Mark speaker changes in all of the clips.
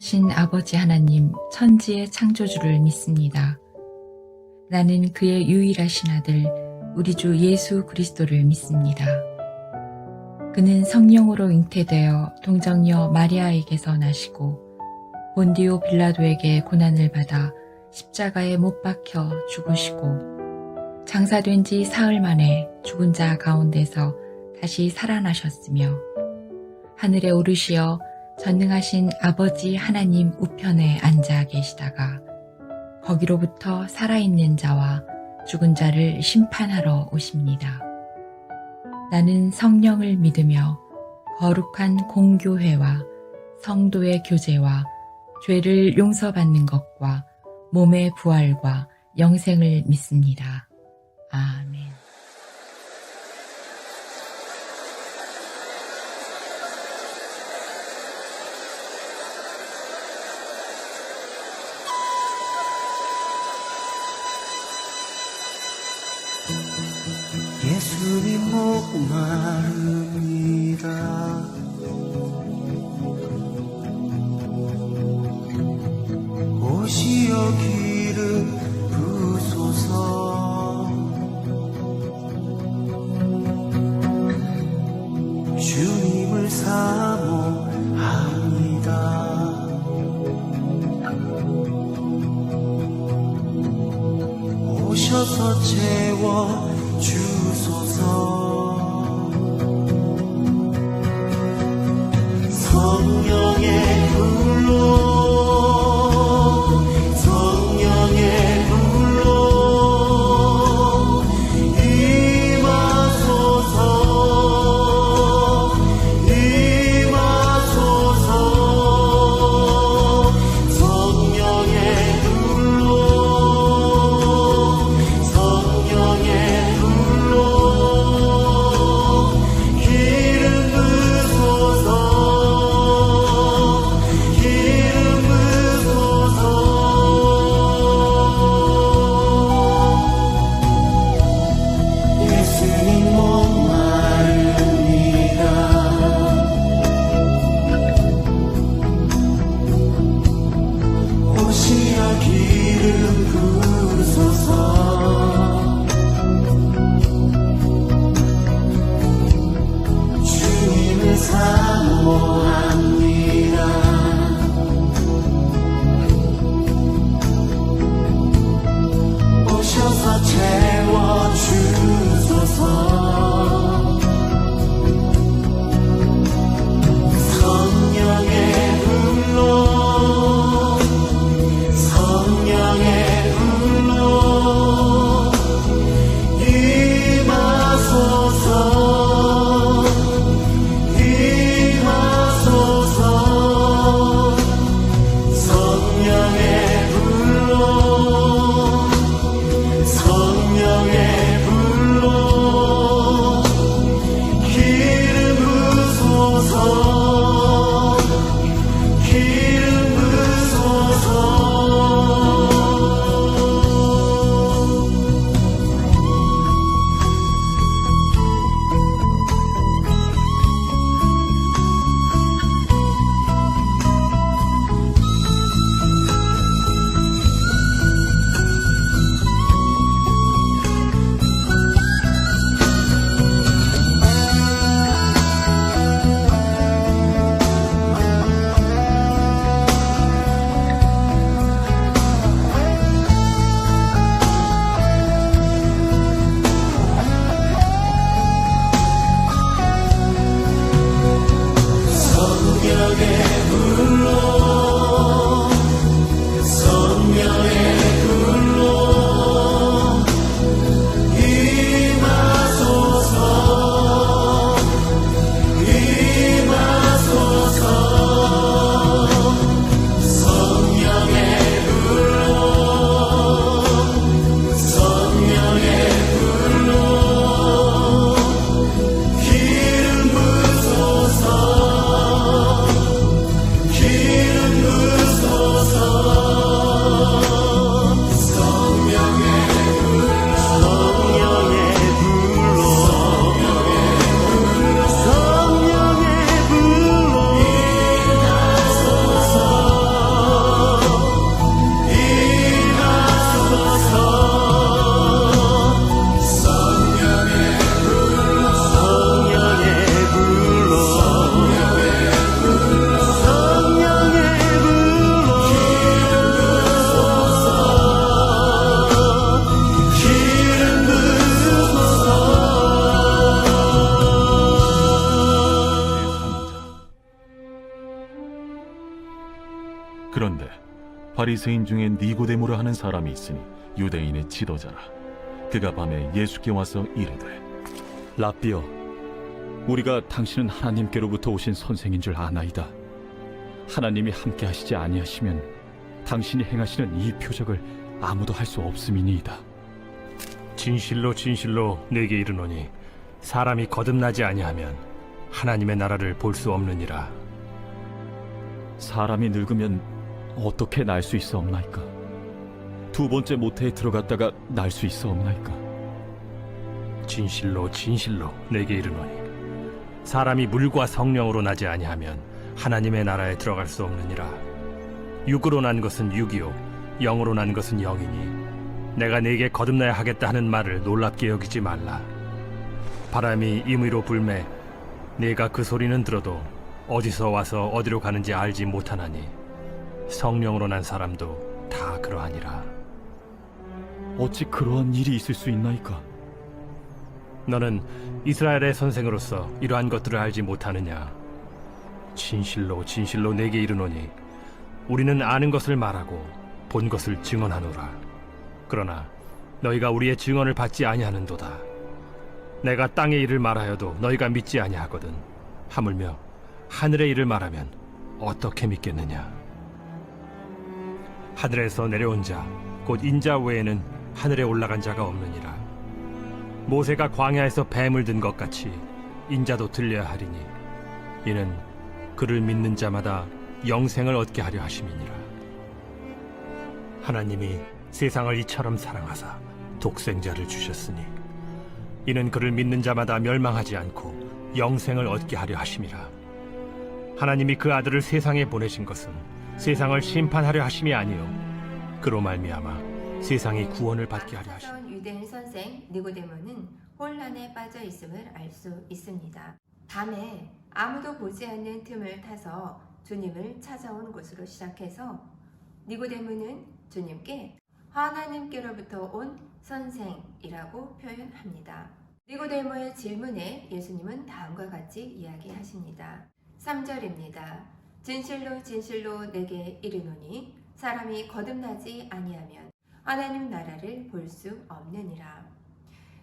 Speaker 1: 신 아버지 하나님 천지의 창조주를 믿습니다. 나는 그의 유일하신 아들 우리 주 예수 그리스도를 믿습니다. 그는 성령으로 잉태되어 동정녀 마리아에게서 나시고 본디오 빌라도에게 고난을 받아 십자가에 못 박혀 죽으시고 장사된 지 사흘 만에 죽은 자 가운데서 다시 살아나셨으며 하늘에 오르시어 전능하신 아버지 하나님 우편에 앉아 계시다가 거기로부터 살아있는 자와 죽은 자를 심판하러 오십니다. 나는 성령을 믿으며 거룩한 공교회와 성도의 교제와 죄를 용서받는 것과 몸의 부활과 영생을 믿습니다. 아멘.
Speaker 2: 예수님 목마릅니다. 오시어 기름 부소서. 주님을 사모합니다. 오셔서 채워 주소서. 성령의 불로 성령의 불로 임하소서. 임하소서. 성령의 불로 성령의 불로
Speaker 3: 그런데 바리새인 중에 니고데모라 하는 사람이 있으니 유대인의 지도자라. 그가 밤에 예수께 와서 이르되
Speaker 4: 랍비여, 우리가 당신은 하나님께로부터 오신 선생인 줄 아나이다. 하나님이 함께 하시지 아니하시면 당신이 행하시는 이 표적을 아무도 할 수 없음이니이다.
Speaker 5: 진실로 진실로 내게 이르노니 사람이 거듭나지 아니하면 하나님의 나라를 볼 수 없느니라.
Speaker 4: 사람이 늙으면 어떻게 날 수 있어 없나이까? 두 번째 모태에 들어갔다가 날 수 있어 없나이까?
Speaker 5: 진실로 진실로 내게 이르노니 사람이 물과 성령으로 나지 아니하면 하나님의 나라에 들어갈 수 없느니라. 육으로 난 것은 육이요 영으로 난 것은 영이니 내가 네게 거듭나야 하겠다 하는 말을 놀랍게 여기지 말라. 바람이 임의로 불매 네가 그 소리는 들어도 어디서 와서 어디로 가는지 알지 못하나니 성령으로 난 사람도 다 그러하니라.
Speaker 4: 어찌 그러한 일이 있을 수 있나이까?
Speaker 5: 너는 이스라엘의 선생으로서 이러한 것들을 알지 못하느냐? 진실로 진실로 내게 이르노니 우리는 아는 것을 말하고 본 것을 증언하노라. 그러나 너희가 우리의 증언을 받지 아니하는도다. 내가 땅의 일을 말하여도 너희가 믿지 아니하거든. 하물며 하늘의 일을 말하면 어떻게 믿겠느냐? 하늘에서 내려온 자 곧 인자 외에는 하늘에 올라간 자가 없느니라. 모세가 광야에서 뱀을 든 것 같이 인자도 들려야 하리니 이는 그를 믿는 자마다 영생을 얻게 하려 하심이니라. 하나님이 세상을 이처럼 사랑하사 독생자를 주셨으니 이는 그를 믿는 자마다 멸망하지 않고 영생을 얻게 하려 하심이라. 하나님이 그 아들을 세상에 보내신 것은 세상을 심판하려 하심이 아니요 그로 말미암아 세상이 구원을 받게 하려 하심.
Speaker 6: 유대인 선생 니고데모는 혼란에 빠져 있음을 알 수 있습니다. 밤에 아무도 보지 않는 틈을 타서 주님을 찾아온 곳으로 시작해서 니고데모는 주님께 하나님께로부터 온 선생이라고 표현합니다. 니고데모의 질문에 예수님은 다음과 같이 이야기하십니다. 3절입니다. 진실로 진실로 내게 이르노니 사람이 거듭나지 아니하면 하나님 나라를 볼 수 없느니라.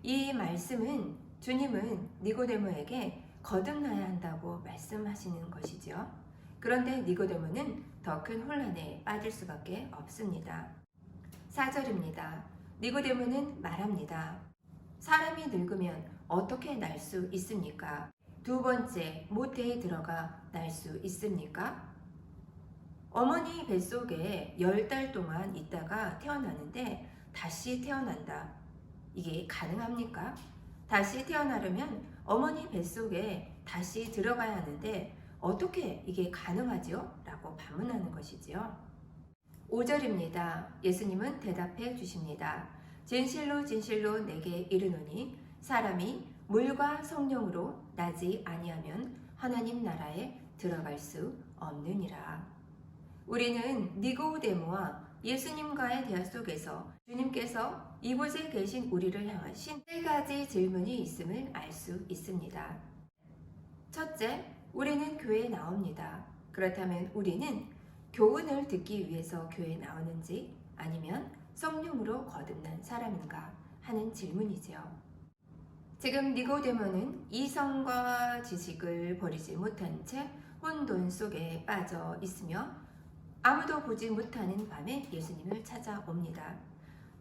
Speaker 6: 이 말씀은 주님은 니고데모에게 거듭나야 한다고 말씀하시는 것이죠. 그런데 니고데모는 더 큰 혼란에 빠질 수밖에 없습니다. 4절입니다. 니고데모는 말합니다. 사람이 늙으면 어떻게 날 수 있습니까? 두 번째 모태에 들어가 날 수 있습니까? 어머니 뱃속에 10달 동안 있다가 태어나는데 다시 태어난다. 이게 가능합니까? 다시 태어나려면 어머니 뱃속에 다시 들어가야 하는데 어떻게 이게 가능하죠? 라고 반문하는 것이지요. 5절입니다. 예수님은 대답해 주십니다. 진실로 진실로 내게 이르노니 사람이 물과 성령으로 나지 아니하면 하나님 나라에 들어갈 수 없느니라. 우리는 니고데모와 예수님과의 대화 속에서 주님께서 이곳에 계신 우리를 향하신 세 가지 질문이 있음을 알 수 있습니다. 첫째, 우리는 교회에 나옵니다. 그렇다면 우리는 교훈을 듣기 위해서 교회에 나오는지 아니면 성령으로 거듭난 사람인가 하는 질문이죠. 지금 니고데모는 이성과 지식을 버리지 못한 채 혼돈 속에 빠져 있으며 아무도 보지 못하는 밤에 예수님을 찾아옵니다.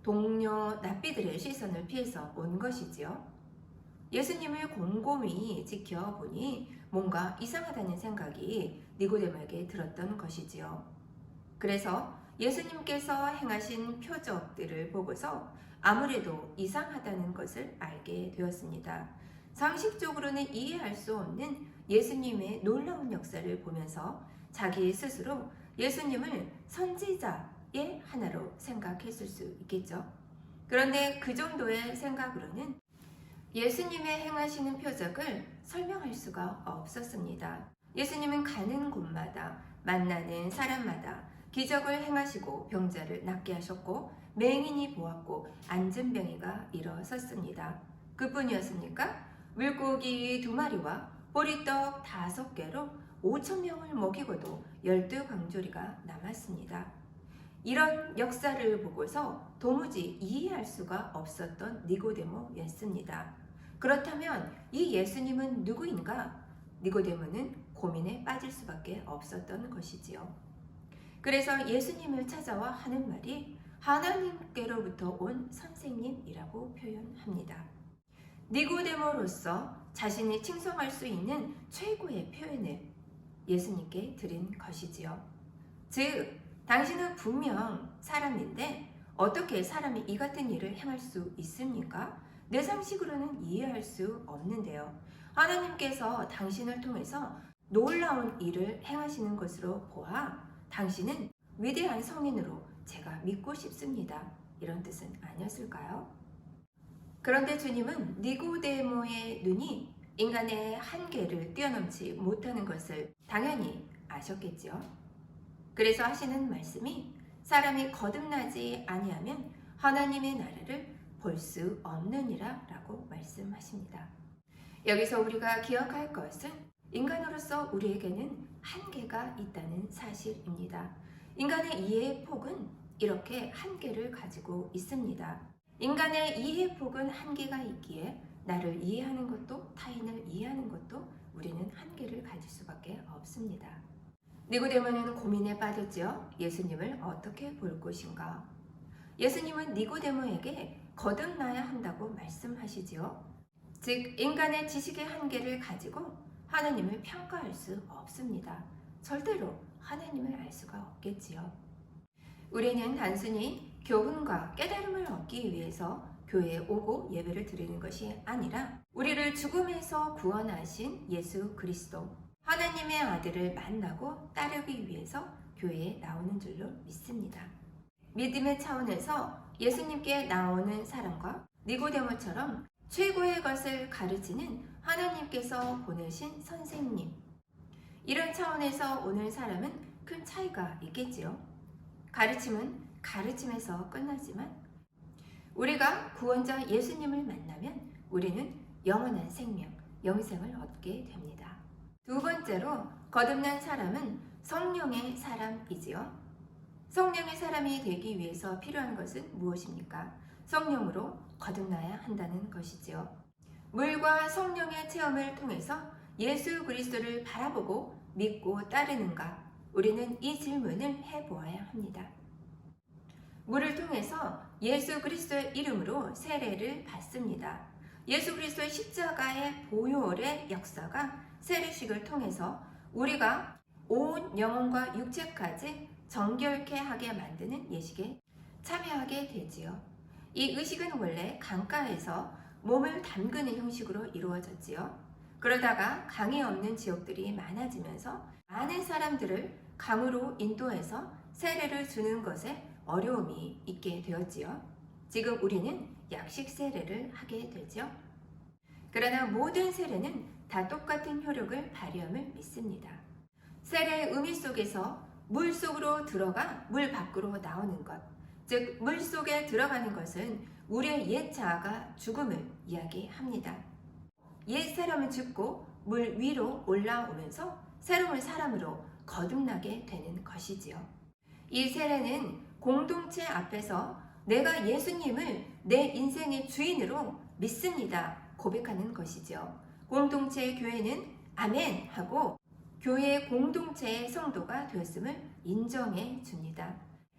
Speaker 6: 동료 납비들의 시선을 피해서 온 것이지요. 예수님을 곰곰이 지켜보니 뭔가 이상하다는 생각이 니고데모에게 들었던 것이지요. 그래서 예수님께서 행하신 표적들을 보고서 아무래도 이상하다는 것을 알게 되었습니다. 상식적으로는 이해할 수 없는 예수님의 놀라운 역사를 보면서 자기 스스로 예수님을 선지자의 하나로 생각했을 수 있겠죠. 그런데 그 정도의 생각으로는 예수님의 행하시는 표적을 설명할 수가 없었습니다. 예수님은 가는 곳마다 만나는 사람마다 기적을 행하시고 병자를 낫게 하셨고 맹인이 보았고 앉은 병이가 일어섰습니다. 그뿐이었습니까? 물고기 2마리와 보리떡 5개로 5,000명을 먹이고도 12광조리가 남았습니다. 이런 역사를 보고서 도무지 이해할 수가 없었던 니고데모였습니다. 그렇다면 이 예수님은 누구인가? 니고데모는 고민에 빠질 수밖에 없었던 것이지요. 그래서 예수님을 찾아와 하는 말이 하나님께로부터 온 선생님이라고 표현합니다. 니고데모로서 자신이 칭송할 수 있는 최고의 표현을 예수님께 드린 것이지요. 즉, 당신은 분명 사람인데 어떻게 사람이 이 같은 일을 행할 수 있습니까? 내 상식으로는 이해할 수 없는데요. 하나님께서 당신을 통해서 놀라운 일을 행하시는 것으로 보아 당신은 위대한 성인으로 제가 믿고 싶습니다. 이런 뜻은 아니었을까요? 그런데 주님은 니고데모의 눈이 인간의 한계를 뛰어넘지 못하는 것을 당연히 아셨겠지요. 그래서 하시는 말씀이 사람이 거듭나지 아니하면 하나님의 나라를 볼 수 없느니라 라고 말씀하십니다. 여기서 우리가 기억할 것은 인간으로서 우리에게는 한계가 있다는 사실입니다. 인간의 이해의 폭은 이렇게 한계를 가지고 있습니다. 인간의 이해의 폭은 한계가 있기에 나를 이해하는 것도 타인을 이해하는 것도 우리는 한계를 가질 수밖에 없습니다. 니고데모는 고민에 빠졌지요. 예수님을 어떻게 볼 것인가? 예수님은 니고데모에게 거듭나야 한다고 말씀하시지요. 즉, 인간의 지식의 한계를 가지고 하나님을 평가할 수 없습니다. 절대로 하나님을 알 수가 없겠지요. 우리는 단순히 교훈과 깨달음을 얻기 위해서 교회에 오고 예배를 드리는 것이 아니라 우리를 죽음에서 구원하신 예수 그리스도, 하나님의 아들을 만나고 따르기 위해서 교회에 나오는 줄로 믿습니다. 믿음의 차원에서 예수님께 나오는 사람과 니고데모처럼 최고의 것을 가르치는 하나님께서 보내신 선생님, 이런 차원에서 오는 사람은 큰 차이가 있겠지요. 가르침은 가르침에서 끝나지만 우리가 구원자 예수님을 만나면 우리는 영원한 생명, 영생을 얻게 됩니다. 두 번째로 거듭난 사람은 성령의 사람이지요. 성령의 사람이 되기 위해서 필요한 것은 무엇입니까? 성령으로 거듭나야 한다는 것이지요. 물과 성령의 체험을 통해서 예수 그리스도를 바라보고 믿고 따르는가? 우리는 이 질문을 해보아야 합니다. 물을 통해서 예수 그리스도의 이름으로 세례를 받습니다. 예수 그리스도의 십자가의 보혈의 역사가 세례식을 통해서 우리가 온 영혼과 육체까지 정결케 하게 만드는 예식에 참여하게 되지요. 이 의식은 원래 강가에서 몸을 담그는 형식으로 이루어졌지요. 그러다가 강이 없는 지역들이 많아지면서 많은 사람들을 강으로 인도해서 세례를 주는 것에 어려움이 있게 되었지요. 지금 우리는 약식 세례를 하게 되죠. 그러나 모든 세례는 다 똑같은 효력을 발휘함을 믿습니다. 세례의 의미 속에서 물 속으로 들어가 물 밖으로 나오는 것, 즉 물 속에 들어가는 것은 우리의 옛 자아가 죽음을 이야기합니다. 옛 사람은 죽고 물 위로 올라오면서 새로운 사람으로 거듭나게 되는 것이지요. 이 세례는 공동체 앞에서 내가 예수님을 내 인생의 주인으로 믿습니다 고백하는 것이죠. 공동체의 교회는 아멘 하고 교회의 공동체의 성도가 되었음을 인정해 줍니다.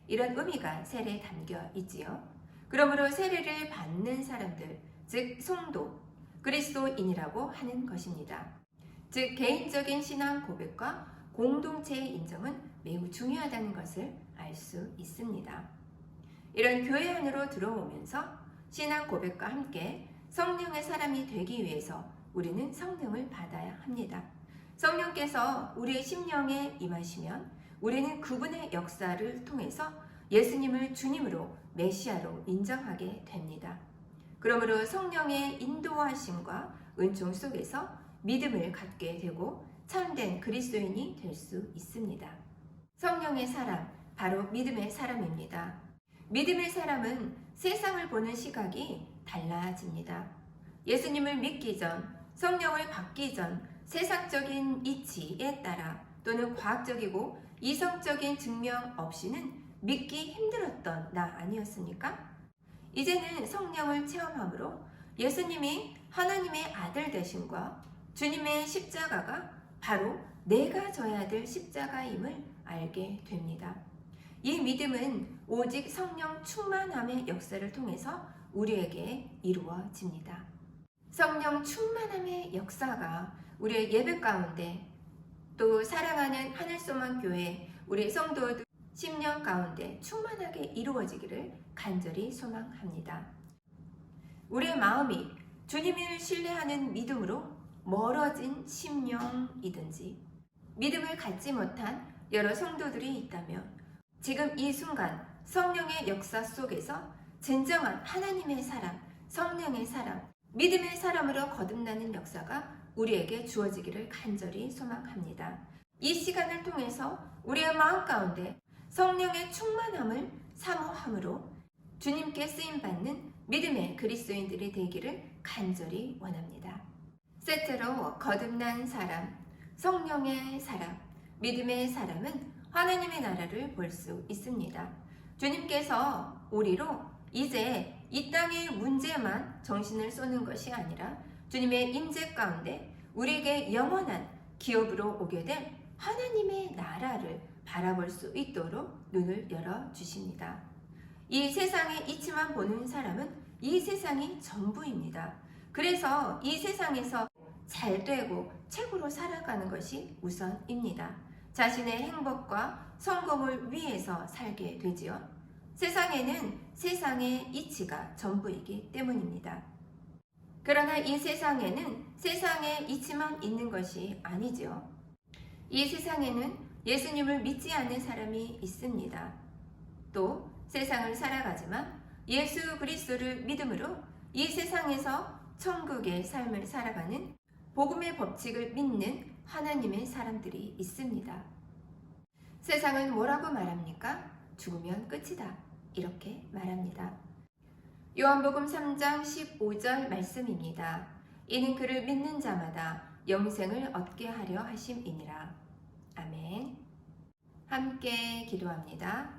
Speaker 6: 이런 의미가 세례에 담겨 있지요. 그러므로 세례를 받는 사람들, 즉 성도, 그리스도인이라고 하는 것입니다. 즉 개인적인 신앙 고백과 공동체의 인정은 매우 중요하다는 것을 알 수 있습니다. 이런 교회 안으로 들어오면서 신앙 고백과 함께 성령의 사람이 되기 위해서 우리는 성령을 받아야 합니다. 성령께서 우리의 심령에 임하시면 우리는 그분의 역사를 통해서 예수님을 주님으로 메시아로 인정하게 됩니다. 그러므로 성령의 인도하심과 은총 속에서 믿음을 갖게 되고 참된 그리스도인이 될 수 있습니다. 성령의 사람, 바로 믿음의 사람입니다. 믿음의 사람은 세상을 보는 시각이 달라집니다. 예수님을 믿기 전, 성령을 받기 전 세상적인 이치에 따라 또는 과학적이고 이성적인 증명 없이는 믿기 힘들었던 나 아니었습니까? 이제는 성령을 체험함으로 예수님이 하나님의 아들 되심과 주님의 십자가가 바로 내가 져야 될 십자가임을 알게 됩니다. 이 믿음은 오직 성령 충만함의 역사를 통해서 우리에게 이루어집니다. 성령 충만함의 역사가 우리의 예배 가운데 또 사랑하는 하늘소망교회 우리 성도들 10년 가운데 충만하게 이루어지기를 간절히 소망합니다. 우리의 마음이 주님을 신뢰하는 믿음으로 멀어진 심령이든지 믿음을 갖지 못한 여러 성도들이 있다면 지금 이 순간 성령의 역사 속에서 진정한 하나님의 사람, 성령의 사람, 믿음의 사람으로 거듭나는 역사가 우리에게 주어지기를 간절히 소망합니다. 이 시간을 통해서 우리의 마음 가운데 성령의 충만함을 사모함으로 주님께 쓰임받는 믿음의 그리스도인들이 되기를 간절히 원합니다. 셋째로 거듭난 사람, 성령의 사람, 믿음의 사람은 하나님의 나라를 볼 수 있습니다. 주님께서 우리로 이제 이 땅의 문제만 정신을 쏘는 것이 아니라 주님의 임재 가운데 우리에게 영원한 기업으로 오게 될 하나님의 나라를 바라볼 수 있도록 눈을 열어주십니다. 이 세상의 이치만 보는 사람은 이 세상이 전부입니다. 그래서 이 세상에서 잘 되고 최고로 살아가는 것이 우선입니다. 자신의 행복과 성공을 위해서 살게 되지요. 세상에는 세상의 이치가 전부이기 때문입니다. 그러나 이 세상에는 세상의 이치만 있는 것이 아니지요. 이 세상에는 예수님을 믿지 않는 사람이 있습니다. 또 세상을 살아가지만 예수 그리스도를 믿음으로 이 세상에서 천국의 삶을 살아가는 복음의 법칙을 믿는 하나님의 사람들이 있습니다. 세상은 뭐라고 말합니까? 죽으면 끝이다. 이렇게 말합니다. 요한복음 3장 15절 말씀입니다. 이는 그를 믿는 자마다 영생을 얻게 하려 하심이니라. 아멘. 함께 기도합니다.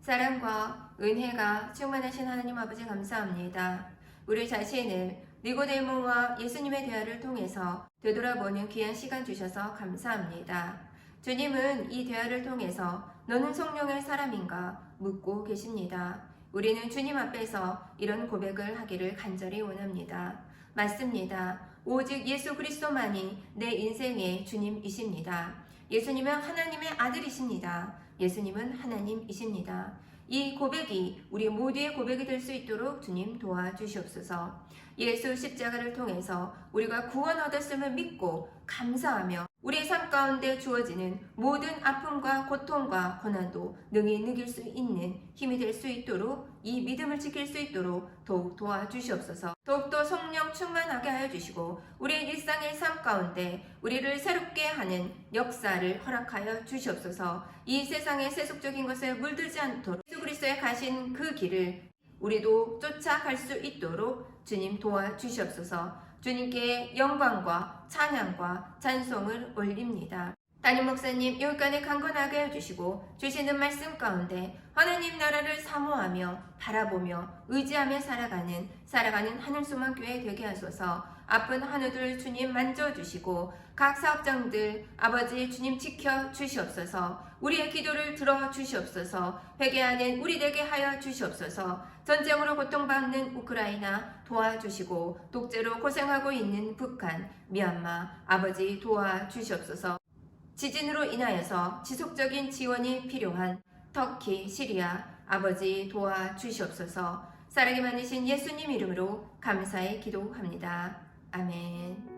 Speaker 6: 사랑과 은혜가 충만하신 하나님 아버지 감사합니다. 우리 자신을 니고데모와 예수님의 대화를 통해서 되돌아보는 귀한 시간 주셔서 감사합니다. 주님은 이 대화를 통해서 너는 성령의 사람인가 묻고 계십니다. 우리는 주님 앞에서 이런 고백을 하기를 간절히 원합니다. 맞습니다. 오직 예수 그리스도만이 내 인생의 주님이십니다. 예수님은 하나님의 아들이십니다. 예수님은 하나님이십니다. 이 고백이 우리 모두의 고백이 될 수 있도록 주님 도와주시옵소서. 예수 십자가를 통해서 우리가 구원 얻었음을 믿고 감사하며 우리의 삶 가운데 주어지는 모든 아픔과 고통과 고난도 능히 이길 수 있는 힘이 될 수 있도록 이 믿음을 지킬 수 있도록 더욱 도와주시옵소서. 더욱더 성령 충만하게 하여 주시고 우리의 일상의 삶 가운데 우리를 새롭게 하는 역사를 허락하여 주시옵소서. 이 세상의 세속적인 것에 물들지 않도록 예수 그리스도에 가신 그 길을 우리도 쫓아갈 수 있도록 주님 도와주시옵소서. 주님께 영광과 찬양과 찬송을 올립니다. 담임 목사님 여기까지 강건하게 해주시고 주시는 말씀 가운데 하나님 나라를 사모하며 바라보며 의지하며 살아가는 하늘소망교회 되게 하소서. 아픈 한우들 주님 만져주시고 각 사업장들 아버지 주님 지켜주시옵소서. 우리의 기도를 들어주시옵소서. 회개하는 우리 되게 하여 주시옵소서. 전쟁으로 고통받는 우크라이나 도와주시고 독재로 고생하고 있는 북한, 미얀마 아버지 도와주시옵소서. 지진으로 인하여서 지속적인 지원이 필요한 터키, 시리아 아버지 도와주시옵소서. 사랑이 많으신 예수님 이름으로 감사히 기도합니다. 아멘.